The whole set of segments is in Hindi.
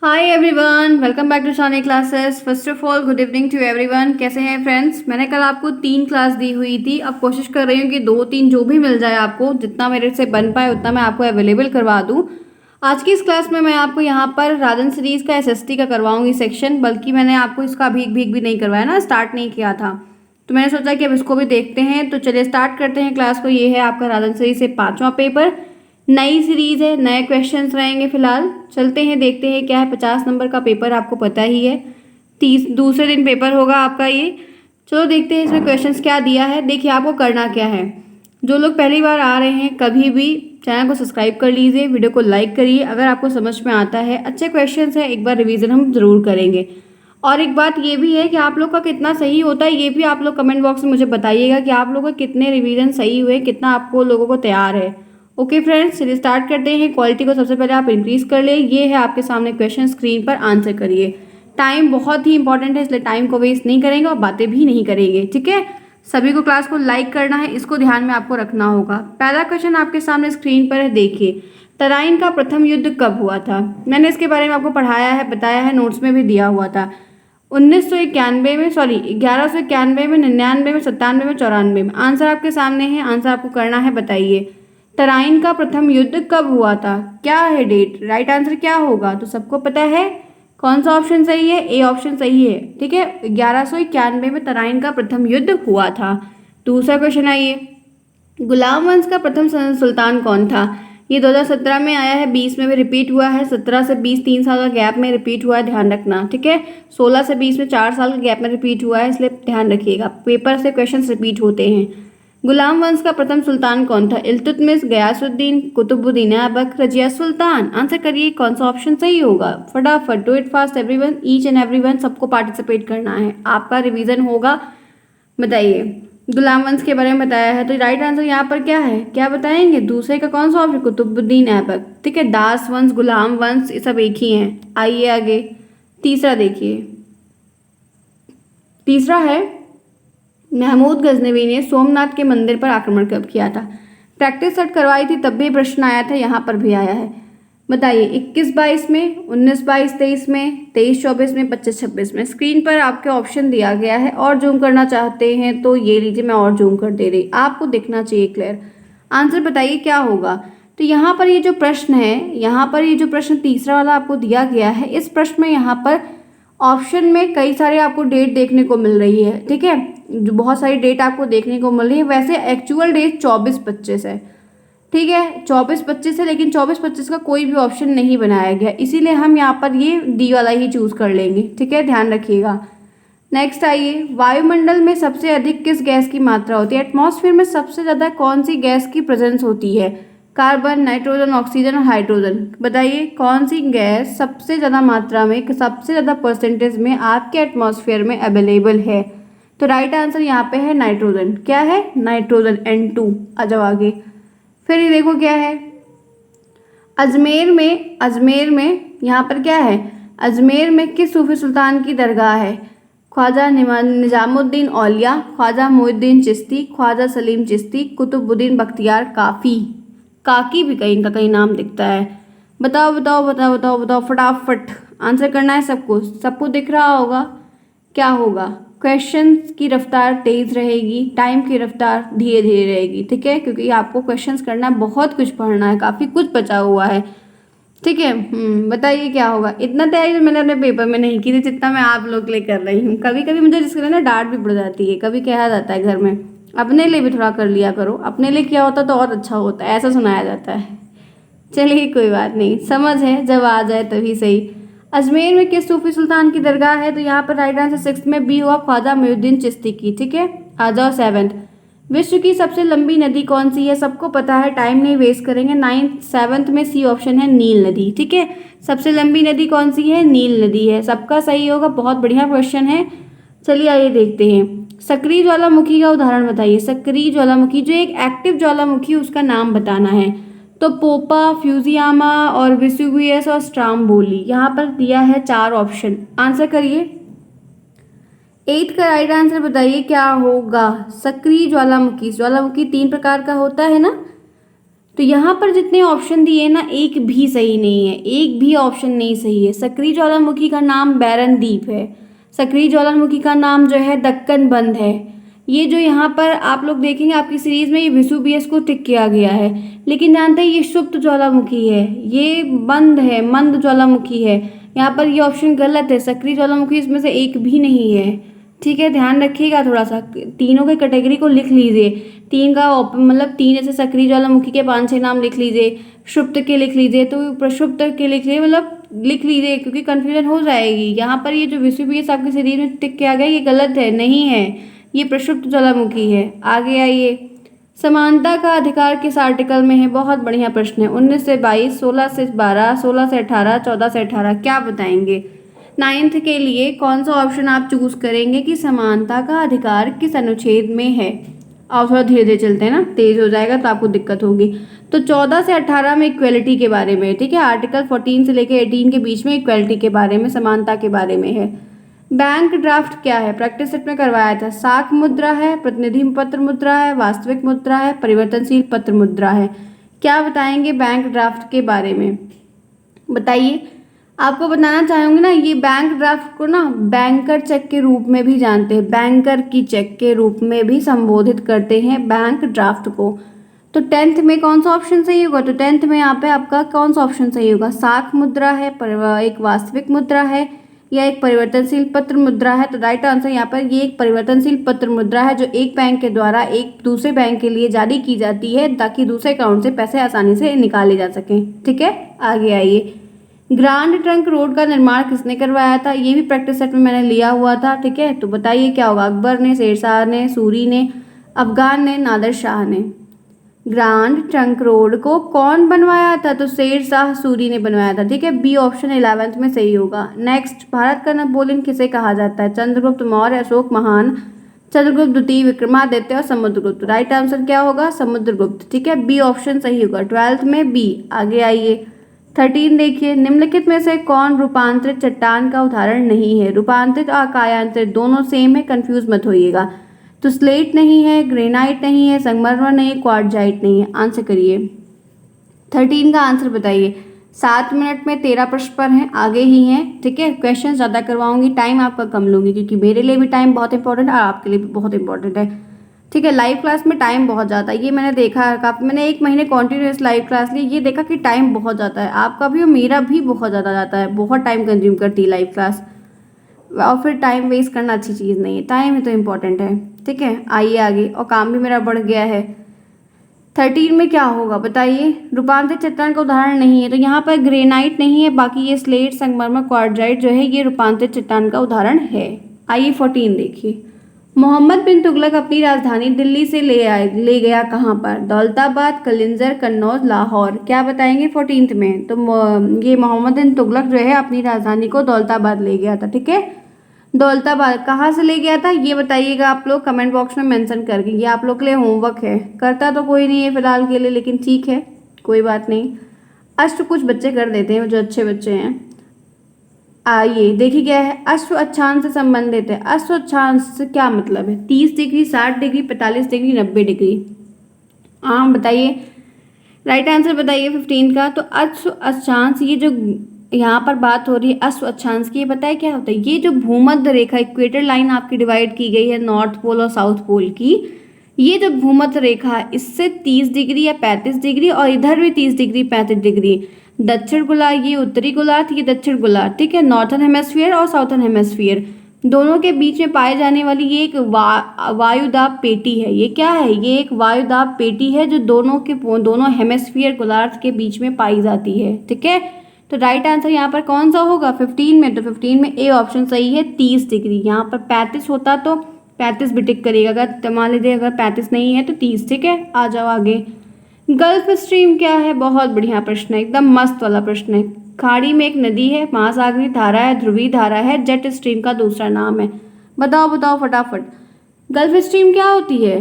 Hi everyone, welcome back to Shani classes. First of all good evening to everyone. कैसे हैं फ्रेंड्स? मैंने कल आपको 3 क्लास दी हुई थी। अब कोशिश कर रही हूँ कि 2-3 जो भी मिल जाए आपको, जितना मेरे से बन पाए उतना मैं आपको अवेलेबल करवा दूँ। आज की इस क्लास में मैं आपको यहाँ पर राजन सीरीज़ का एसएसटी का करवाऊंगी सेक्शन, बल्कि मैंने आपको इसका भीग भीग भी नहीं करवाया ना, स्टार्ट नहीं किया था। तो मैंने सोचा कि अब इसको भी देखते हैं। तो चलिए स्टार्ट करते हैं क्लास को। ये है आपका राजन सीरीज से 5वां पेपर। नई सीरीज है, नए क्वेश्चंस रहेंगे फिलहाल। चलते हैं, देखते हैं क्या है। 50 नंबर का पेपर आपको पता ही है। दूसरे दिन पेपर होगा आपका ये। चलो देखते हैं इसमें क्वेश्चंस क्या दिया है। देखिए आपको करना क्या है। जो लोग पहली बार आ रहे हैं, कभी भी चैनल को सब्सक्राइब कर लीजिए, वीडियो को लाइक करिए। अगर आपको समझ में आता है, अच्छे क्वेश्चंस है, एक बार रिवीजन हम जरूर करेंगे। और एक बात ये भी है कि आप लोग का कितना सही होता है, ये भी आप लोग कमेंट बॉक्स में मुझे बताइएगा कि आप लोगों के कितने रिवीजन सही हुए, कितना आपको लोगों को तैयार है। ओके फ्रेंड्स, चलिए स्टार्ट करते हैं। क्वालिटी को सबसे पहले आप इंक्रीज कर ले। ये है आपके सामने क्वेश्चन, स्क्रीन पर आंसर करिए। टाइम बहुत ही इंपॉर्टेंट है, इसलिए टाइम को वेस्ट नहीं करेंगे और बातें भी नहीं करेंगे, ठीक है। सभी को क्लास को लाइक करना है, इसको ध्यान में आपको रखना होगा। पहला क्वेश्चन आपके सामने स्क्रीन पर है, देखिए। तराइन का प्रथम युद्ध कब हुआ था? मैंने इसके बारे में आपको पढ़ाया है, बताया है, नोट्स में भी दिया हुआ था। 1991 में, सॉरी 1191 में, 99 में, 97 में, 94 में। आंसर आपके सामने है, आंसर आपको करना है। बताइए तराइन का प्रथम युद्ध कब हुआ था? क्या है डेट? राइट आंसर क्या होगा? तो सबको पता है कौन सा ऑप्शन सही है? ए ऑप्शन सही है, ठीक है। 1191 में तराइन का प्रथम युद्ध हुआ था। दूसरा क्वेश्चन आइए। गुलाम वंश का प्रथम सुल्तान कौन था? ये 2017 में आया है, 20 में भी रिपीट हुआ है, 17 से 20 3 साल का गैप में रिपीट हुआ है, ध्यान रखना, ठीक है। 16 से 20 में 4 साल के गैप में रिपीट हुआ है, इसलिए ध्यान रखिएगा, पेपर से क्वेश्चन रिपीट होते हैं। गुलाम वंश का प्रथम सुल्तान कौन था? इल्तुतमिश, गयासुद्दीन, कुतुबुद्दीन ऐबक, रजिया सुल्तान। आंसर करिए कौन सा ऑप्शन सही होगा। फटाफट, do it fast everyone, each and everyone, सबको पार्टिसिपेट करना है, आपका रिवीजन होगा। बताइए, गुलाम वंश के बारे में बताया है, तो राइट आंसर यहाँ पर क्या है? क्या बताएंगे? दूसरे का कौन सा ऑप्शन? कुतुबुद्दीन ऐबक, ठीक है। दास वंश, गुलाम वंश, ये सब एक ही हैं। आइए आगे, तीसरा देखिए। तीसरा है, महमूद गजनवी ने सोमनाथ के मंदिर पर आक्रमण कब किया था? प्रैक्टिस सेट करवाई थी, तब भी प्रश्न आया था, यहाँ पर भी आया है। बताइए 21-22 में, 19-22-23 में, 23-24 में, 25-26 में। स्क्रीन पर आपके ऑप्शन दिया गया है, और जूम करना चाहते हैं तो ये लीजिए, मैं और जूम कर दे रही, आपको दिखना चाहिए क्लियर। आंसर बताइए क्या होगा। तो यहाँ पर ये जो प्रश्न है, यहाँ पर ये जो प्रश्न तीसरा वाला आपको दिया गया है, इस प्रश्न में यहाँ पर ऑप्शन में कई सारे आपको डेट देखने को मिल रही है, ठीक है। जो बहुत सारी डेट आपको देखने को मिल रही है, वैसे एक्चुअल डेट 24-25 है, ठीक है। 24-25 है, लेकिन 24-25 का कोई भी ऑप्शन नहीं बनाया गया, इसीलिए हम यहाँ पर ये डी वाला ही चूज कर लेंगे, ठीक है, ध्यान रखिएगा। नेक्स्ट आइए, वायुमंडल में सबसे अधिक किस गैस की मात्रा होती है? एटमॉस्फेयर में सबसे ज़्यादा कौन सी गैस की प्रेजेंस होती है? कार्बन, नाइट्रोजन, ऑक्सीजन और हाइड्रोजन। बताइए कौन सी गैस सबसे ज़्यादा मात्रा में, सबसे ज़्यादा परसेंटेज में आपके एटमॉस्फेयर में अवेलेबल है? तो राइट आंसर यहाँ पे है नाइट्रोजन। क्या है? Nitrogen, N2। आ जाओ आगे। फिर ये देखो क्या है, अजमेर में यहाँ पर क्या है? अजमेर में किस सूफी सुल्तान की दरगाह है? ख्वाजा निजामुद्दीन औलिया, ख्वाजा मोइनुद्दीन चिश्ती, ख्वाजा सलीम चिश्ती, कुतुबुद्दीन बख्तियार काफ़ी। काकी भी कहीं का कहीं नाम दिखता है। बताओ बताओ बताओ बताओ बताओ, फटाफट आंसर करना है सबको, सबको दिख रहा होगा क्या होगा। क्वेश्चंस की रफ्तार तेज रहेगी, टाइम की रफ्तार धीरे धीरे रहेगी, ठीक है, क्योंकि आपको क्वेश्चंस करना है, बहुत कुछ पढ़ना है, काफ़ी कुछ बचा हुआ है, ठीक है। बताइए क्या होगा। इतना तैयारी तो मैंने अपने पेपर में नहीं की थी जितना मैं आप लोग के लिए कर रही हूँ। कभी कभी मुझे जिसके लिए ना डांट भी पड़ जाती है, कभी कहा जाता है घर में अपने लिए भी थोड़ा कर लिया करो, अपने लिए किया होता तो और अच्छा होता है, ऐसा सुनाया जाता है। चलिए कोई बात नहीं, समझ है, जब आ जाए तभी सही। अजमेर में किस सूफी सुल्तान की दरगाह है? तो यहाँ पर राइट आंसर 6 में बी हुआ, ख्वाजा मोइनुद्दीन चिश्ती की, ठीक है। आ जाओ 7th। विश्व की सबसे लंबी नदी कौन सी है? सबको पता है, टाइम नहीं वेस्ट करेंगे। 7th में सी ऑप्शन है, नील नदी, ठीक है। सबसे लंबी नदी कौन सी है? नील नदी है, सबका सही होगा, बहुत बढ़िया क्वेश्चन है। चलिए आइए देखते हैं। सक्रिय ज्वालामुखी का उदाहरण बताइए। सक्रिय ज्वालामुखी, जो एक एक्टिव ज्वालामुखी, उसका नाम बताना है। तो पोपा, फ्यूजियामा और वेसुवियस और स्ट्राम्बोली। यहाँ पर दिया है 4 ऑप्शन, आंसर करिए। 8th का राइट आंसर बताइए क्या होगा। सक्रिय ज्वालामुखी, ज्वालामुखी 3 प्रकार का होता है ना, तो यहाँ पर जितने ऑप्शन दिए ना, एक भी सही नहीं है, एक भी ऑप्शन नहीं सही है। सक्रिय ज्वालामुखी का नाम बैरन द्वीप है, सक्रिय ज्वालामुखी का नाम जो है दक्कन बंद है। ये जो यहाँ पर आप लोग देखेंगे आपकी सीरीज में, ये वेसुवियस को टिक किया गया है, लेकिन जानते हैं ये सुप्त ज्वालामुखी है, ये बंद है, मंद ज्वालामुखी है। यहाँ पर ये ऑप्शन गलत है, सक्रिय ज्वालामुखी इसमें से एक भी नहीं है। ठीक है, ध्यान रखिएगा थोड़ा सा, तीनों के कैटेगरी को लिख लीजिए। तीन का मतलब तीन ऐसे सक्रिय ज्वालामुखी के 5-6 नाम लिख लीजिए, सुप्त के लिख लीजिए, तो प्रसुप्त के लिख लीजिए, मतलब लिख लीजिए, क्योंकि कंफ्यूजन हो जाएगी। यहाँ पर ये जो वेसुवियस आपके शरीर में टिक किया गया ये गलत है, नहीं है, ये प्रसुप्त ज्वालामुखी है। आगे आइए, समानता का अधिकार किस आर्टिकल में है? बहुत बढ़िया प्रश्न है। 19 से 22, 16 से 12, 16 से 18, 14 से 18, क्या बताएंगे? 9th के लिए कौन सा ऑप्शन आप चूज करेंगे कि समानता का अधिकार किस अनुच्छेद में है? आप थोड़ा धीरे धीरे चलते हैं ना, तेज हो जाएगा तो आपको दिक्कत होगी। तो 14 से 18 में इक्वेलिटी के बारे में, ठीक है, आर्टिकल 14 से लेकर 18 के बीच में इक्वेलिटी के बारे में, समानता के बारे में है। बैंक ड्राफ्ट क्या है? प्रैक्टिस सेट में करवाया था। साख मुद्रा है, प्रतिनिधि पत्र मुद्रा है, वास्तविक मुद्रा है, परिवर्तनशील पत्र मुद्रा है। क्या बताएंगे बैंक ड्राफ्ट के बारे में? बताइए। आपको बताना चाहूंगी ना, ये बैंक ड्राफ्ट को ना बैंकर चेक के रूप में भी जानते हैं, बैंकर की चेक के रूप में भी संबोधित करते हैं बैंक ड्राफ्ट को। तो 10th में कौन सा ऑप्शन सही होगा? तो 10th में यहाँ पे आपका कौन सा ऑप्शन सही होगा? साख मुद्रा है, एक वास्तविक मुद्रा है, या एक परिवर्तनशील पत्र मुद्रा है? तो राइट आंसर यहाँ पर ये एक परिवर्तनशील पत्र मुद्रा है, जो एक बैंक के द्वारा एक दूसरे बैंक के लिए जारी की जाती है, ताकि दूसरे अकाउंट से पैसे आसानी से निकाले जा सकें। ठीक है, आगे आइए। ग्रांड ट्रंक रोड का निर्माण किसने करवाया था? ये भी प्रैक्टिस सेट में मैंने लिया हुआ था। ठीक है, तो बताइए क्या होगा? अकबर ने, शेरशाह ने, सूरी ने, अफगान ने, नादिर शाह ने। ग्रांड ट्रंक रोड को कौन बनवाया था? तो शेरशाह सूरी ने बनवाया था। ठीक है, बी ऑप्शन 11th में सही होगा। नेक्स्ट, भारत का नेपोलियन किसे कहा जाता है? चंद्रगुप्त मौर्य, अशोक महान, चंद्रगुप्त द्वितीय, विक्रमादित्य और समुद्रगुप्त। राइट आंसर क्या होगा? समुद्रगुप्त। ठीक है, बी ऑप्शन सही होगा, 12th में बी। आगे आइए, 13 देखिए, निम्नलिखित में से कौन रूपांतरित चट्टान का उदाहरण नहीं है? रूपांतरित और कायांतरित दोनों सेम है, कंफ्यूज मत होइएगा। तो स्लेट नहीं है, ग्रेनाइट नहीं है, संगमरमर नहीं है, क्वार्टजाइट नहीं है। आंसर करिए, 13 का आंसर बताइए। 7 मिनट में 13 प्रश्न पर हैं, आगे ही हैं। ठीक है, क्वेश्चन ज़्यादा करवाऊंगी, टाइम आपका कम लूंगी, क्योंकि मेरे लिए भी टाइम बहुत इंपॉर्टेंट है और आपके लिए भी बहुत इंपॉर्टेंट है। ठीक है, लाइव क्लास में टाइम बहुत जाता है, ये मैंने देखा है काफ़ी। मैंने 1 महीने कॉन्टिन्यूस लाइव क्लास ली, ये देखा कि टाइम बहुत जाता है, आपका भी और मेरा भी बहुत ज़्यादा जाता है, बहुत टाइम कंज्यूम करती है लाइव क्लास। और फिर टाइम वेस्ट करना अच्छी चीज़ नहीं है, टाइम ही तो इम्पोर्टेंट है। ठीक है, आइए आगे, और काम भी मेरा बढ़ गया है। 13 में क्या होगा बताइए? रूपांतरित चट्टान का उदाहरण नहीं है, तो यहाँ पर ग्रेनाइट नहीं है, बाकी ये स्लेट, संगमरमर, क्वार्टजाइट जो है ये रूपांतरित चट्टान का उदाहरण है। आइए 14 देखिए, मोहम्मद बिन तुगलक अपनी राजधानी दिल्ली से ले गया कहाँ पर? दौलताबाद, कलिंजर, कन्नौज, लाहौर। क्या बताएंगे 14th में? तो ये मोहम्मद बिन तुगलक जो है अपनी राजधानी को दौलताबाद ले गया था। ठीक है, दौलताबाद कहाँ से ले गया था ये बताइएगा आप लोग कमेंट बॉक्स में मेंशन करके, ये आप लोग के लिए होमवर्क है। करता तो कोई नहीं है फिलहाल के लिए, लेकिन ठीक है, कोई बात नहीं। अष्ट कुछ बच्चे कर देते हैं जो अच्छे बच्चे हैं। आइए देखिए क्या है, अश्व अक्षांश से संबंधित है। अश्व अक्षांश से क्या मतलब है? 30 डिग्री, 60 डिग्री, 45 डिग्री, 90 डिग्री। हाँ बताइए, राइट आंसर बताइए 15 का। तो अश्व अक्षांश, ये जो यहाँ पर बात हो रही है अश्व अक्षांश की, ये बताए क्या होता है? ये जो भूमध्य रेखा, इक्वेटर लाइन आपकी डिवाइड की गई है नॉर्थ पोल और साउथ पोल की, ये जो भूमध्य रेखा है इससे 30 डिग्री या 35 डिग्री, और इधर भी 30 डिग्री 35 डिग्री, दक्षिण गोलार्ध, ये उत्तरी गोलार्ध, ये दक्षिण गोलार्ध। ठीक है, नॉर्थन हेमेस्फीयर और साउथर्न हेमेस्फीयर, दोनों के बीच में पाए जाने वाली ये एक वायुदाब पेटी है। ये क्या है? ये एक वायुदाब पेटी है जो दोनों हेमेस्फीयर गोलार्ध के बीच में पाई जाती है। ठीक है, तो राइट आंसर यहाँ पर कौन सा होगा 15 में? तो 15 में ए ऑप्शन सही है, 30 डिग्री। यहाँ पर 35 होता तो 35 भी टिक करिएगा, अगर मान लीजिए अगर 35 नहीं है तो 30। ठीक है, आ जाओ आगे। गल्फ स्ट्रीम क्या है? बहुत बढ़िया प्रश्न है, एकदम मस्त वाला प्रश्न है। खाड़ी में एक नदी है, महासागरीय धारा है, ध्रुवीय धारा है, जेट स्ट्रीम का दूसरा नाम है। बताओ बताओ फटाफट, गल्फ स्ट्रीम क्या होती है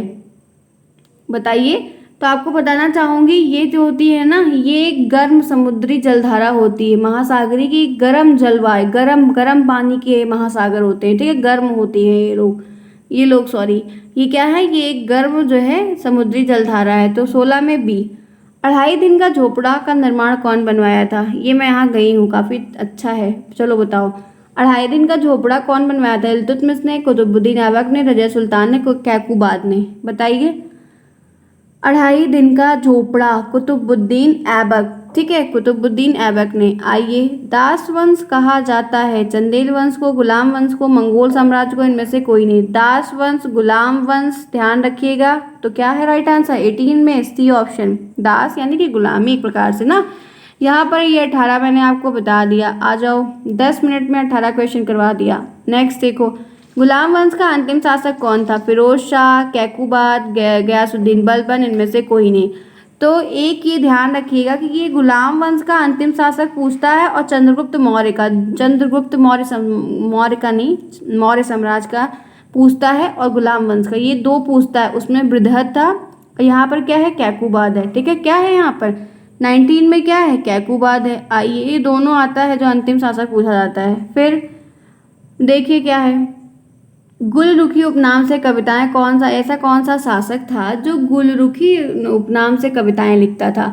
बताइए? तो आपको बताना चाहूंगी, ये जो होती है ना, ये एक गर्म समुद्री जलधारा होती है, महासागरी की गर्म जलवायु, गर्म पानी के महासागर होते हैं। ठीक है, गर्म होती है ये लोग सॉरी, ये क्या है? ये एक गर्म जो है समुद्री जलधारा है। तो 16 में बी। अढ़ाई दिन का झोपड़ा का निर्माण कौन बनवाया था? ये मैं यहाँ गई हूँ, काफ़ी अच्छा है, चलो बताओ। अढ़ाई दिन का झोपड़ा कौन बनवाया था? इल्तुतमिश ने, कुतुबुद्दीन ऐबक ने, रजिया सुल्तान ने, कैकूबाद ने? बताइए। अढ़ाई दिन का झोपड़ा कुतुबुद्दीन ऐबक, ठीक है, कुतुबुद्दीन ऐबक ने। आइए, दास वंश कहा जाता है चंदेल वंश को, गुलाम वंश को, मंगोल साम्राज्य को, इनमें से कोई नहीं। दास वंश, गुलाम वंश, ध्यान रखिएगा। तो क्या है राइट आंसर? 18 में सी ऑप्शन, दास यानी कि गुलामी एक प्रकार से ना। यहाँ पर ये 18 मैंने आपको बता दिया। आ जाओ, 10 मिनट में 18 क्वेश्चन करवा दिया। नेक्स्ट देखो, गुलाम वंश का अंतिम शासक कौन था? फिरोज शाह, कैकूबाद, गयासुद्दीन बलबन, इनमें से कोई नहीं। तो एक ये ध्यान रखिएगा कि ये गुलाम वंश का अंतिम शासक पूछता है और चंद्रगुप्त मौर्य का, चंद्रगुप्त मौर्य का नहीं, मौर्य साम्राज्य का पूछता है, और गुलाम वंश का, ये दो पूछता है। उसमें बृहद था, और यहाँ पर क्या है? कैकूबाद है, ठीक है। क्या है यहाँ पर 19 में? क्या है? कैकूबाद है। आइए, ये दोनों आता है जो अंतिम शासक पूछा जाता है। फिर देखिए क्या है, गुलरुखी उपनाम से कविताएं कौन सा शासक था जो गुलरुखी उपनाम से कविताएं लिखता था?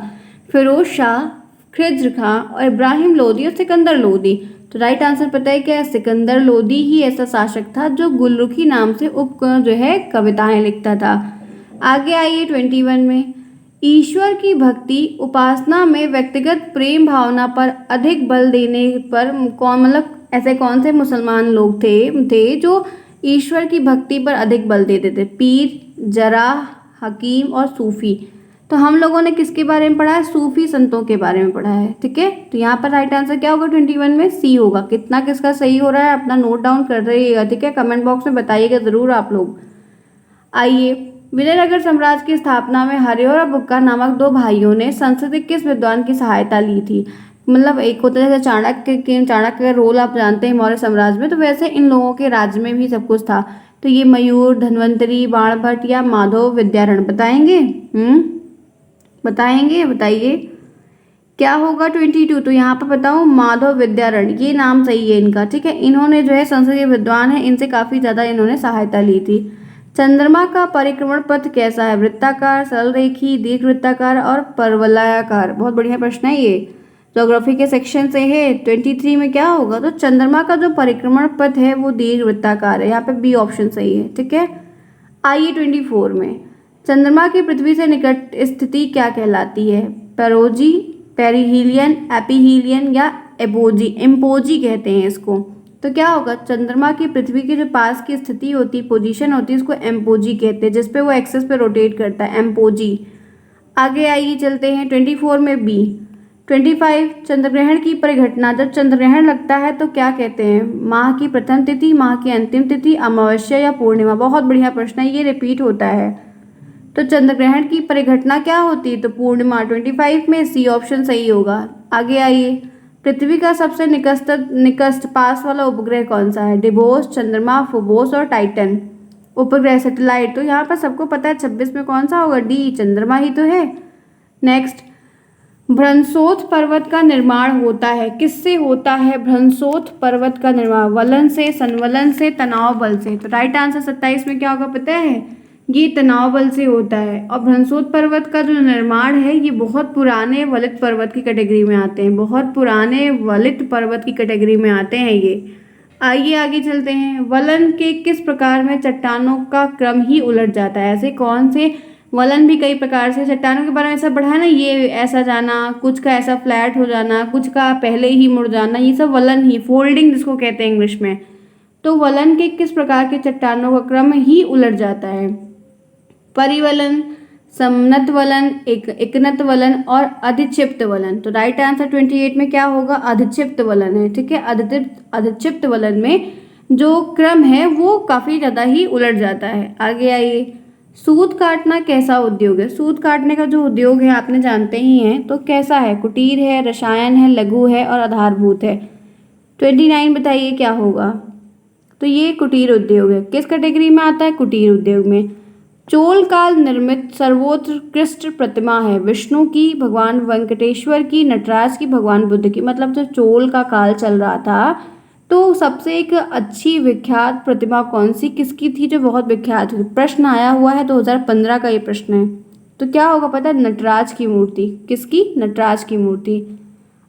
फिरोज शाह, खिज्र खां, और इब्राहिम लोदी, और सिकंदर लोदी। तो राइट आंसर पता है क्या है? सिकंदर लोदी ही ऐसा शासक था जो गुलरुखी नाम से जो है कविताएं लिखता था। आगे आइए 21 में, ईश्वर की भक्ति उपासना में व्यक्तिगत प्रेम भावना पर अधिक बल देने पर कौन, मतलब ऐसे कौन से मुसलमान लोग थे जो ईश्वर की भक्ति पर अधिक बल देते थे? पीर, जराह, हकीम और सूफी। तो हम लोगों ने किसके बारे में पढ़ा है? सूफी संतों के बारे में पढ़ा है, ठीक है। तो यहाँ पर राइट आंसर क्या होगा? 21 में सी होगा। कितना किसका सही हो रहा है अपना नोट डाउन कर रहिएगा, ठीक है। कमेंट बॉक्स में बताइएगा जरूर आप लोग। आइए, विजयनगर साम्राज्य की स्थापना में हरिहर और बुक्का नामक दो भाइयों ने संस्कृत के किस विद्वान की सहायता ली थी? मतलब एक होता है जैसे चाणक्य का रोल आप जानते हैं मौर्य साम्राज्य में, तो वैसे इन लोगों के राज्य में भी सब कुछ था। तो ये मयूर, धन्वंतरी, बाणभट्ट या माधव विद्यारण? बताएंगे? बताएंगे? बताइए क्या होगा 22? तो यहाँ पर बताऊँ, माधव विद्यारण, ये नाम सही है इनका, ठीक है। इन्होंने जो है संस्कृत विद्वान है, इनसे काफ़ी ज़्यादा इन्होंने सहायता ली थी। चंद्रमा का परिक्रमण पथ कैसा है? वृत्ताकार, सरल रेखी, दीर्घ वृत्ताकार और परवलयाकार? बहुत बढ़िया प्रश्न है ये, ज्योग्राफी के सेक्शन से है। 23 में क्या होगा? तो चंद्रमा का जो परिक्रमण पथ है वो दीर्घ वृत्ताकार है, यहाँ पे बी ऑप्शन सही है, ठीक है। आइए 24 में, चंद्रमा की पृथ्वी से निकट स्थिति क्या कहलाती है? पेरोजी, पेरिहीलियन, एपीहीलियन या एपोजी? एम्पोजी कहते हैं इसको। तो क्या होगा? चंद्रमा की पृथ्वी के जो पास की स्थिति होती है, पोजीशन होती है, उसको एम्पोजी कहते हैं, जिसपे वो एक्सेस पे रोटेट करता है, एम्पोजी। आगे आइए चलते हैं 24 में बी। 25, चंद्रग्रहण की परिघटना, जब चंद्रग्रहण लगता है तो क्या कहते हैं? माह की प्रथम तिथि, माह की अंतिम तिथि, अमावस्या या पूर्णिमा? बहुत बढ़िया प्रश्न है, ये रिपीट होता है। तो चंद्रग्रहण की परिघटना क्या होती है? तो पूर्णिमा। 25 में सी ऑप्शन सही होगा। आगे आइए, पृथ्वी का सबसे निकट पास वाला उपग्रह कौन सा है? डिबोस, चंद्रमा, फोबोस और टाइटन? उपग्रह, सैटेलाइट, तो यहाँ पर सबको पता है 26 में कौन सा होगा? डी, चंद्रमा ही तो है। नेक्स्ट, भ्रंशोथ पर्वत का निर्माण होता है, किससे होता है भ्रंशोथ पर्वत का निर्माण? वलन से, संवलन से, तनाव बल से? तो राइट आंसर 27 में क्या होगा पता है? ये तनाव बल से होता है। और भ्रंशोथ पर्वत का जो निर्माण है ये बहुत पुराने वलित पर्वत की कैटेगरी में आते हैं, बहुत पुराने वलित पर्वत की कैटेगरी में आते हैं ये। आइए आगे चलते हैं, वलन के किस प्रकार में चट्टानों का क्रम ही उलट जाता है? ऐसे कौन से वलन भी कई प्रकार से, चट्टानों के बारे में ऐसा पढ़ा है ना, ये ऐसा जाना, कुछ का ऐसा फ्लैट हो जाना, कुछ का पहले ही मुड़ जाना, ये सब वलन ही, फोल्डिंग जिसको कहते हैं इंग्लिश में। तो वलन के किस प्रकार के चट्टानों का क्रम ही उलट जाता है? परिवलन, समनत वलन, एकनत वलन और अधिक्षिप्त वलन? तो राइट आंसर 28 में क्या होगा? अधिक्षिप्त वलन है, ठीक है। अधिक्षिप्त वलन में जो क्रम है वो काफ़ी ज़्यादा ही उलट जाता है। आगे आइए, सूत काटना कैसा उद्योग है? सूत काटने का जो उद्योग है आपने जानते ही हैं, तो कैसा है? कुटीर है, रसायन है, लघु है और आधारभूत है? 29 बताइए क्या होगा? तो ये कुटीर उद्योग है। किस कैटेगरी में आता है? कुटीर उद्योग में। चोल काल निर्मित सर्वोत्कृष्ट प्रतिमा है विष्णु की, भगवान वेंकटेश्वर की, नटराज की, भगवान बुद्ध की? मतलब जब चोल का काल चल रहा था तो सबसे एक अच्छी विख्यात प्रतिमा कौन सी किसकी थी जो बहुत विख्यात थी? प्रश्न आया हुआ है 2015 का ये प्रश्न है। तो क्या होगा पता है? नटराज की मूर्ति। किसकी? नटराज की मूर्ति।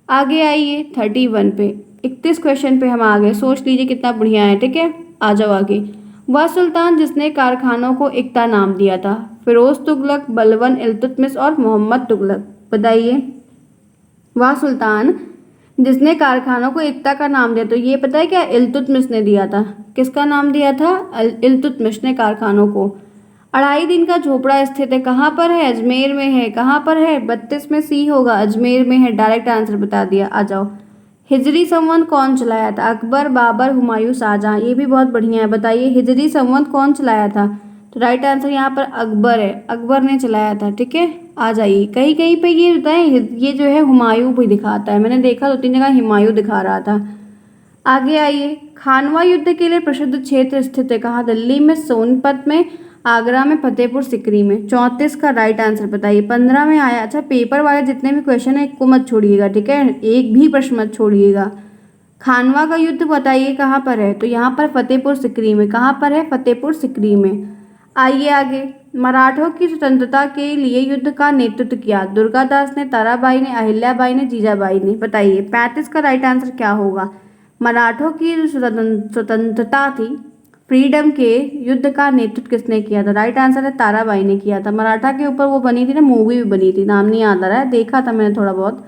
आगे आइए 31 पे, 31 क्वेश्चन पे हम आ गए। सोच लीजिए कितना बढ़िया है, ठीक है। आ जाओ आगे। वह सुल्तान जिसने कारखानों को इक्ता नाम दिया था? फिरोज तुगलक, बलबन, इल्तुतमिश और मोहम्मद तुगलक। बताइए। वह सुल्तान जिसने कारखानों को इक्ता का नाम दिया, तो ये पता है क्या? इल्तुतमिश ने दिया था। किसका नाम दिया था? इल्तुतमिश ने कारखानों को। 2.5 दिन का झोपड़ा स्थित है कहाँ पर है? अजमेर में है। कहाँ पर है? 32 में सी होगा, अजमेर में है। डायरेक्ट आंसर बता दिया। आ जाओ। हिजरी संवत कौन चलाया था? अकबर, बाबर, हुमायूं, शाहजहां। ये भी बहुत बढ़िया है। बताइए हिजरी संवत कौन चलाया था? तो राइट आंसर यहाँ पर अकबर है। अकबर ने चलाया था, ठीक है। आ जाइए। कहीं कहीं पे ये बताएं, ये जो है हुमायूं भी दिखाता है। मैंने देखा 2-3 जगह हुमायूं दिखा रहा था। आगे आइए। खानवा युद्ध के लिए प्रसिद्ध क्षेत्र स्थित है कहाँ? दिल्ली में, सोनपत में, आगरा में, फतेहपुर सिकरी में। 34 का राइट आंसर बताइए। 15 में आया। अच्छा, पेपर वाले जितने भी क्वेश्चन है एक को मत छोड़िएगा, ठीक है। एक भी प्रश्न मत छोड़िएगा। खानवा का युद्ध बताइए कहाँ पर है? तो यहाँ पर फतेहपुर सिकरी में। कहाँ पर है? फतेहपुर सिकरी में। आइए आगे। मराठों की स्वतंत्रता के लिए युद्ध का नेतृत्व किया? दुर्गादास ने, ताराबाई ने, अहिल्याबाई ने, जीजाबाई ने। बताइए 35 का राइट आंसर क्या होगा? मराठों की जो स्वतंत्रता थी, फ्रीडम के युद्ध का नेतृत्व किसने किया था? राइट आंसर है ताराबाई ने किया था। मराठा के ऊपर वो बनी थी ना, मूवी भी बनी थी, नाम नहीं याद आ रहा है, देखा था मैंने थोड़ा बहुत।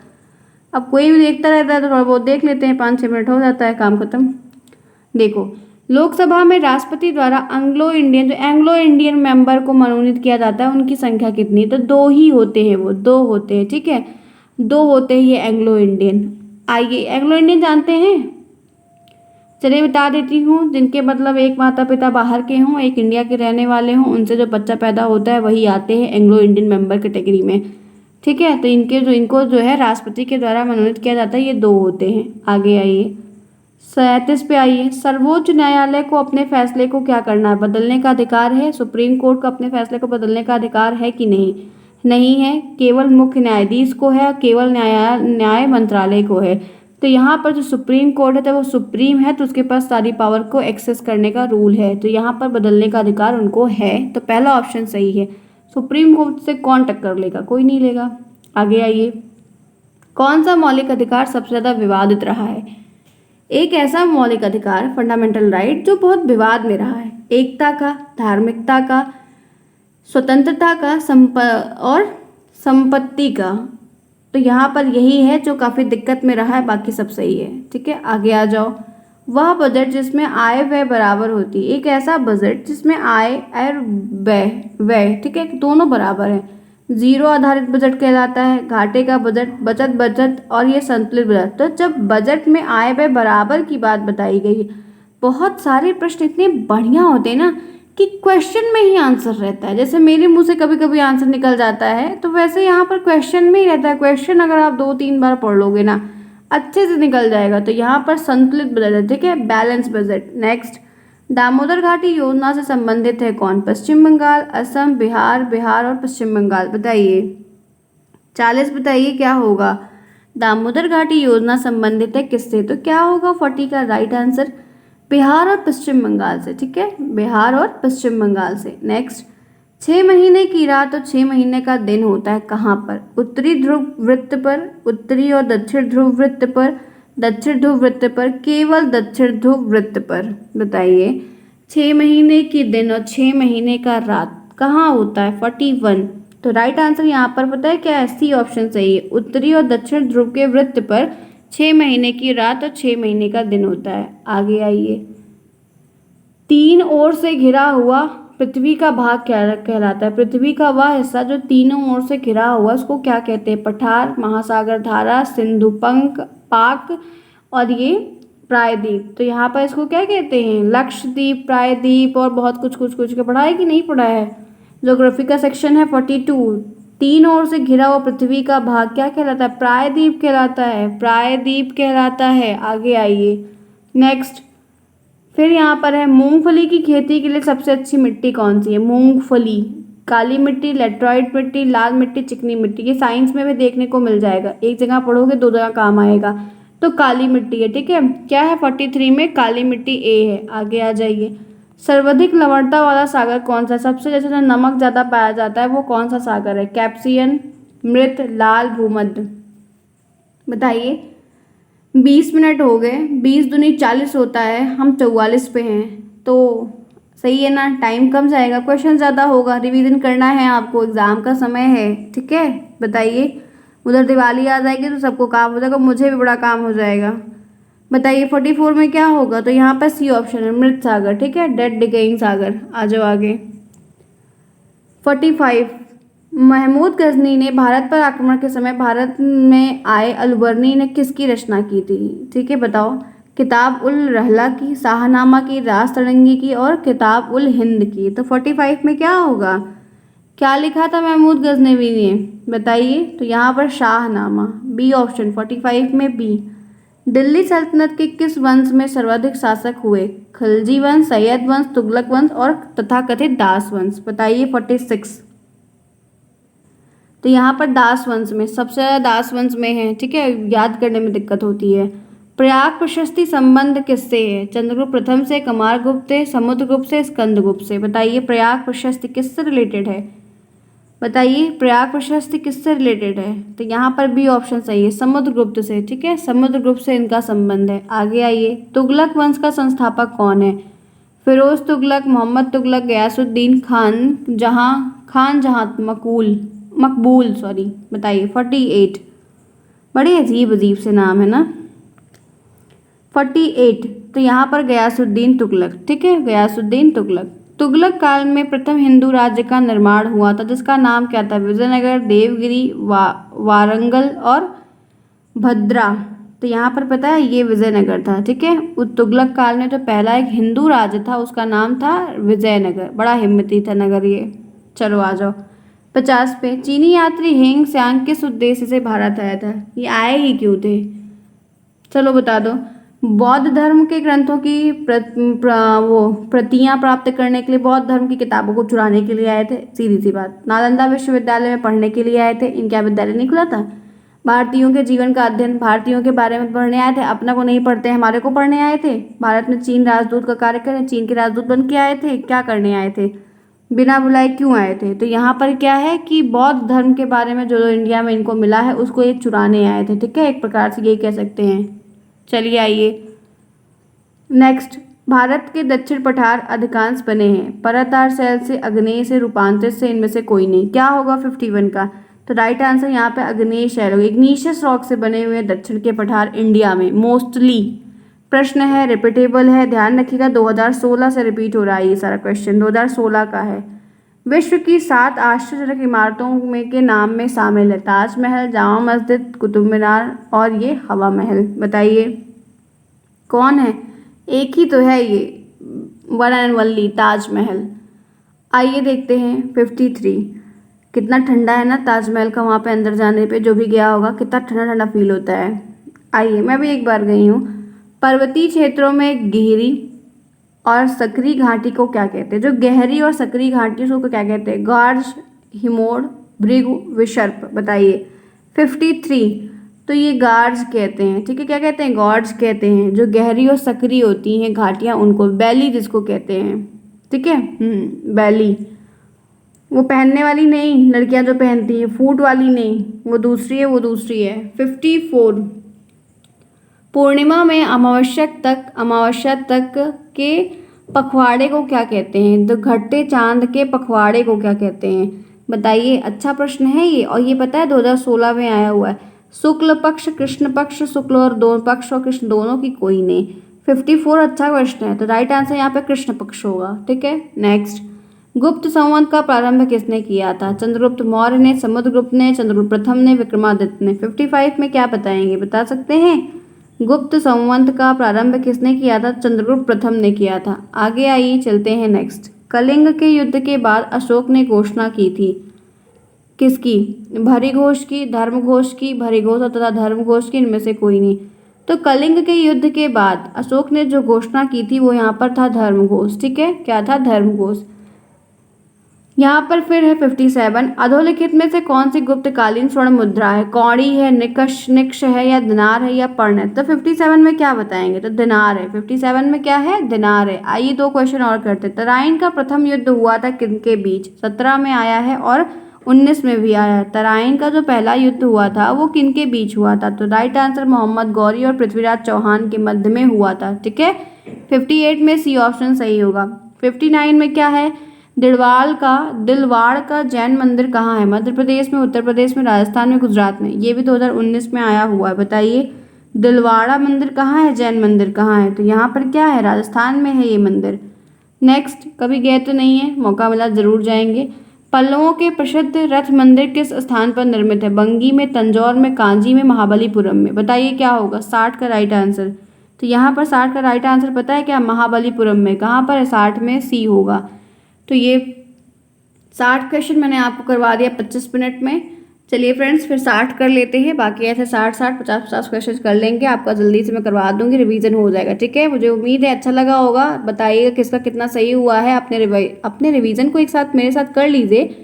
अब कोई भी देखता रहता है तो थोड़ा बहुत देख लेते हैं, 5-6 मिनट हो जाता है, काम खत्म। देखो, लोकसभा में राष्ट्रपति द्वारा एंग्लो इंडियन मेंबर को मनोनीत किया जाता है, उनकी संख्या कितनी? तो 2 ही होते हैं, वो 2 होते हैं, ठीक है। 2 होते हैं ये एंग्लो इंडियन। आइए, एंग्लो इंडियन जानते हैं? चलिए बता देती हूँ। जिनके मतलब एक माता पिता बाहर के हों, एक इंडिया के रहने वाले हों, उनसे जो बच्चा पैदा होता है वही आते हैं एंग्लो इंडियन मेंबर कैटेगरी में, ठीक है। तो इनको जो है राष्ट्रपति के द्वारा मनोनीत किया जाता है, ये 2 होते हैं। आगे आइए। 37 पे आइए। सर्वोच्च न्यायालय को अपने फैसले को क्या करना है? बदलने का अधिकार है? सुप्रीम कोर्ट को अपने फैसले को बदलने का अधिकार है कि नहीं? नहीं है। केवल मुख्य न्यायाधीश को है, केवल न्याय मंत्रालय को है। तो यहाँ पर जो सुप्रीम कोर्ट है तो वो सुप्रीम है, तो उसके पास सारी पावर को एक्सेस करने का रूल है, तो यहाँ पर बदलने का अधिकार उनको है। तो पहला ऑप्शन सही है। सुप्रीम कोर्ट से कौन टक्कर लेगा? कोई नहीं लेगा। आगे आइए। कौन सा मौलिक अधिकार सबसे ज़्यादा विवादित रहा है? एक ऐसा मौलिक अधिकार, फंडामेंटल राइट, जो बहुत विवाद में रहा है। एकता का, धार्मिकता का, स्वतंत्रता का, और संपत्ति का। तो यहाँ पर यही है जो काफ़ी दिक्कत में रहा है, बाकी सब सही है, ठीक है। आगे आ जाओ। वह बजट जिसमें आय व्यय बराबर होती है। एक ऐसा बजट जिसमें आय और व्यय, ठीक है, दोनों बराबर है। 0 आधारित बजट कहलाता है, घाटे का बजट, बचत बजट और ये संतुलित बजट। तो जब बजट में आय व्यय बराबर की बात बताई गई है, बहुत सारे प्रश्न इतने बढ़िया होते हैं ना कि क्वेश्चन में ही आंसर रहता है। जैसे मेरे मुंह से कभी कभी आंसर निकल जाता है, तो वैसे यहाँ पर क्वेश्चन में ही रहता है। क्वेश्चन अगर आप 2-3 बार पढ़ लोगे ना, अच्छे से निकल जाएगा। तो यहाँ पर संतुलित बजट है, ठीक है, बैलेंस बजट। नेक्स्ट, दामोदर घाटी योजना से संबंधित है कौन? पश्चिम बंगाल, असम, बिहार और पश्चिम बंगाल। बताइए 40 बताइए क्या होगा? दामोदर घाटी योजना संबंधित है किससे? तो क्या होगा 40 का राइट आंसर? बिहार और पश्चिम बंगाल से, ठीक है, बिहार और पश्चिम बंगाल से। नेक्स्ट, 6 महीने की रात और 6 महीने का दिन होता है कहाँ पर? उत्तरी ध्रुव वृत्त पर, उत्तरी और दक्षिण ध्रुव वृत्त पर, दक्षिण ध्रुव वृत्त पर, केवल दक्षिण ध्रुव वृत्त पर। बताइए 6 महीने की दिन और 6 महीने का रात कहाँ होता है? 41। तो राइट आंसर यहाँ पर पता है क्या है? सी ऑप्शन सही है। उत्तरी और दक्षिण ध्रुव के वृत्त पर 6 महीने की रात और 6 महीने का दिन होता है। आगे आइए। 3 ओर से घिरा हुआ पृथ्वी का भाग क्या कहलाता है? पृथ्वी का वह हिस्सा जो तीनों ओर से घिरा हुआ, उसको क्या कहते हैं? पठार, महासागर धारा, सिंधु पाक और ये प्रायद्वीप। तो यहाँ पर इसको क्या कहते हैं? लक्षद्वीप, प्रायद्वीप और बहुत कुछ का पढ़ा है कि नहीं पढ़ा है? ज्योग्राफी का सेक्शन है 42। 3 ओर से घिरा हुआ पृथ्वी का भाग क्या कहलाता है? प्रायद्वीप कहलाता है, प्रायद्वीप कहलाता है। आगे आइए। नेक्स्ट, फिर यहाँ पर है मूंगफली की खेती के लिए सबसे अच्छी मिट्टी कौन सी है? मूंगफली, काली मिट्टी, लेटराइट मिट्टी, लाल मिट्टी, चिकनी मिट्टी। ये साइंस में भी देखने को मिल जाएगा, एक जगह पढ़ोगे 2 जगह काम आएगा। तो काली मिट्टी है, ठीक है। क्या है 43 में? काली मिट्टी ए है। आगे आ जाइए। सर्वाधिक लवणता वाला सागर कौन सा है? सबसे जैसे जो नमक ज़्यादा पाया जाता है वो कौन सा सागर है? कैप्सियन, मृत, लाल, भूमध्य। बताइए। 20 मिनट हो गए, 20 दूनी 40 होता है, हम 44 पे हैं, तो सही है ना? टाइम कम जाएगा, क्वेश्चन ज़्यादा होगा, रिवीजन करना है आपको, एग्ज़ाम का समय है, ठीक है। बताइए। उधर दिवाली आ जाएगी तो सबको काम हो जाएगा, मुझे भी बड़ा काम हो जाएगा। बताइए 44 में क्या होगा? तो यहाँ पर सी ऑप्शन है, मृत सागर, ठीक है, डेड डिकेइंग सागर। आ जाओ आगे। 45, महमूद गजनी ने भारत पर आक्रमण के समय भारत में आए अलबर्नी ने किसकी रचना की थी? ठीक है, बताओ। किताब उल रहला की, शाहनामा की, राज तरंगी की और किताब उल हिंद की। तो 45 में क्या होगा? क्या लिखा था महमूद गजनवी ने? बताइए। तो यहाँ पर शाहनामा, बी ऑप्शन 45 में बी। दिल्ली सल्तनत के किस वंश में सर्वाधिक शासक हुए? खिलजी वंश, सैयद वंश, तुगलक वंश और तथाकथित दास वंश। बताइए 46। तो यहाँ पर दास वंश में, सबसे ज़्यादा दास वंश में है, ठीक है, याद करने में दिक्कत होती है। प्रयाग प्रशस्ति संबंध किससे है? चंद्रगुप्त प्रथम से, कुमारगुप्त से, समुद्रगुप्त से, स्कंदगुप्त से। बताइए प्रयाग प्रशस्ति किससे रिलेटेड है? बताइए प्रयाग प्रशस्ति किससे रिलेटेड है? तो यहाँ पर बी ऑप्शन सही है, समुद्रगुप्त से, ठीक है, समुद्रगुप्त से इनका संबंध है। आगे आइए। तुगलक वंश का संस्थापक कौन है? फिरोज तुगलक, मोहम्मद तुगलक, गयासुद्दीन खान जहां मकबूल सॉरी। बताइए 48। बड़े अजीब अजीब से नाम है ना। 48, तो यहाँ पर गयासुद्दीन तुगलक, ठीक है, गयासुद्दीन तुगलक। तुगलक काल में प्रथम हिंदू राज्य का निर्माण हुआ था जिसका नाम क्या था? विजयनगर, देवगिरी, वारंगल और भद्रा। तो यहाँ पर पता है ये विजयनगर था, ठीक है। तुगलक काल में जो पहला एक हिंदू राज्य था उसका नाम था विजयनगर। बड़ा हिम्मती था नगर ये। चलो आ जाओ। 50 पे, चीनी यात्री हेंग त्सांग किस उद्देश्य से भारत आया था? ये आए ही क्यों थे? चलो बता दो। बौद्ध धर्म के ग्रंथों की प्रतियां प्राप्त करने के लिए, बौद्ध धर्म की किताबों को चुराने के लिए आए थे, सीधी सी बात। नालंदा विश्वविद्यालय में पढ़ने के लिए आए थे, इनका विद्यालय नहीं खुला था। भारतीयों के जीवन का अध्ययन, भारतीयों के बारे में पढ़ने आए थे, अपना को नहीं पढ़ते हमारे को पढ़ने आए थे। भारत में चीन राजदूत का कार्य करें, चीन के राजदूत बन के आए थे, क्या करने आए थे? बिना बुलाए क्यों आए थे? तो यहाँ पर क्या है कि बौद्ध धर्म के बारे में जो इंडिया में इनको मिला है उसको ये चुराने आए थे, ठीक है, एक प्रकार से यही कह सकते हैं। चलिए आइए नेक्स्ट। भारत के दक्षिण पठार अधिकांश बने हैं परतदार शैल से, आग्नेय से, रूपांतरित से, इनमें से कोई नहीं। क्या होगा 51 का? तो राइट आंसर यहाँ पे आग्नेय शैल होगा। इग्नीशियस रॉक से बने हुए दक्षिण के पठार इंडिया में मोस्टली। प्रश्न है, रिपीटेबल है, ध्यान रखिएगा। 2016 से रिपीट हो रहा है ये सारा क्वेश्चन, 2016 का है। विश्व की 7 आश्चर्यजनक इमारतों में के नाम में शामिल है ताजमहल, जामा मस्जिद, कुतुब मीनार और ये हवा महल। बताइए कौन है? एक ही तो है ये, वन एंड ओनली, ताजमहल। आइए देखते हैं 53। कितना ठंडा है ना ताजमहल का, वहाँ पे अंदर जाने पे जो भी गया होगा कितना ठंडा ठंडा फील होता है। आइए, मैं भी एक बार गई हूँ। पर्वतीय क्षेत्रों में गहरी और सकरी घाटी को क्या कहते हैं? जो गहरी और सकरी घाटी है उसको क्या कहते हैं? गार्ज, हिमोड़, भृगु, विसर्प। बताइए 53। तो ये गार्ज कहते हैं, ठीक है, क्या कहते हैं? गॉर्ज कहते हैं। जो गहरी और सकरी होती हैं घाटियाँ उनको वैली जिसको कहते हैं, ठीक है, वैली। वो पहनने वाली नहीं, लड़कियां जो पहनती हैं, फूट वाली नहीं, वो दूसरी है, वो दूसरी है। 54। पूर्णिमा में अमावस्या तक के पखवाड़े को क्या कहते हैं? तो घट्टे चांद के पखवाड़े को क्या कहते हैं? बताइए। अच्छा प्रश्न है ये, और ये पता है 2016 में आया हुआ है। शुक्ल पक्ष, कृष्ण पक्ष, शुक्ल और दो पक्ष और कृष्ण दोनों की कोई नहीं। 54 अच्छा क्वेश्चन है, तो राइट आंसर यहाँ पे कृष्ण पक्ष होगा, ठीक है। नेक्स्ट। गुप्त संवत का प्रारंभ किसने किया था? चंद्रगुप्त मौर्य ने, समुद्रगुप्त ने, चंद्रगुप्त प्रथम ने, विक्रमादित्य ने। 55 में क्या बताएंगे, बता सकते हैं? गुप्त संवत का प्रारंभ किसने किया था? चंद्रगुप्त प्रथम ने किया था। आगे आइए चलते हैं नेक्स्ट। कलिंग के युद्ध के बाद अशोक ने घोषणा की थी किसकी? भरिघोष की, धर्मघोष की, भरिघोष तथा धर्मघोष की, इनमें से कोई नहीं। तो कलिंग के युद्ध के बाद अशोक ने जो घोषणा की थी वो यहाँ पर था धर्मघोष, ठीक है, क्या था? धर्मघोष। यहाँ पर फिर है 57, अधोलिखित में से कौन सी गुप्तकालीन स्वर्ण मुद्रा है? कौड़ी है, निकष निक्ष है, या दिनार है, या पर्ण है? तो 57 में क्या बताएंगे? तो दिनार है। 57 में क्या है? दिनार है। आइए 2 क्वेश्चन और करते हैं। तराइन का प्रथम युद्ध हुआ था किनके बीच? 17 में आया है और 19 में भी आया है। तराइन का जो पहला युद्ध हुआ था वो किनके बीच हुआ था? तो राइट आंसर मोहम्मद गौरी और पृथ्वीराज चौहान के मध्य में हुआ था। ठीक है, 58 में सी ऑप्शन सही होगा। 59 में क्या है? दिलवाड़ का जैन मंदिर कहाँ है? मध्य प्रदेश में, उत्तर प्रदेश में, राजस्थान में, गुजरात में? ये भी 2019 में आया हुआ है। बताइए दिलवाड़ा मंदिर कहाँ है, जैन मंदिर कहाँ है? तो यहाँ पर क्या है? राजस्थान में है ये मंदिर। नेक्स्ट, कभी गए तो नहीं है, मौका मिला जरूर जाएंगे। पल्लवों के प्रसिद्ध रथ मंदिर किस स्थान पर निर्मित है? बंगी में, तंजौर में, कांजी में, महाबलीपुरम में? बताइए क्या होगा 60 का राइट आंसर। तो यहाँ पर 60 का राइट आंसर पता है क्या? महाबलीपुरम में। कहाँ पर है? 60 में सी होगा। तो ये 60 क्वेश्चन मैंने आपको करवा दिया 25 मिनट में। चलिए फ्रेंड्स फिर 60 कर लेते हैं, बाकी ऐसे 60-60 50-50 क्वेश्चन कर लेंगे, आपका जल्दी से मैं करवा दूंगी, रिवीजन हो जाएगा। ठीक है, मुझे उम्मीद है अच्छा लगा होगा। बताइएगा किसका कितना सही हुआ है। अपने रिवीजन को एक साथ मेरे साथ कर लीजिए,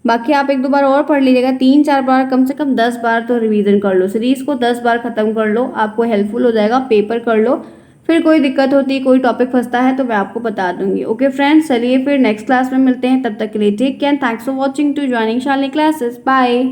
बाकी आप 1-2 बार और पढ़ लीजिएगा। 3-4 बार, कम से कम 10 बार तो रिवीजन कर लो। सीरीज को 10 बार खत्म कर लो, आपको हेल्पफुल हो जाएगा। पेपर कर लो, फिर कोई दिक्कत होती है, कोई टॉपिक फंसता है तो मैं आपको बता दूंगी। ओके फ्रेंड्स, चलिए फिर नेक्स्ट क्लास में मिलते हैं। तब तक के लिए take care, thanks for watching to joining Shalini classes. Bye.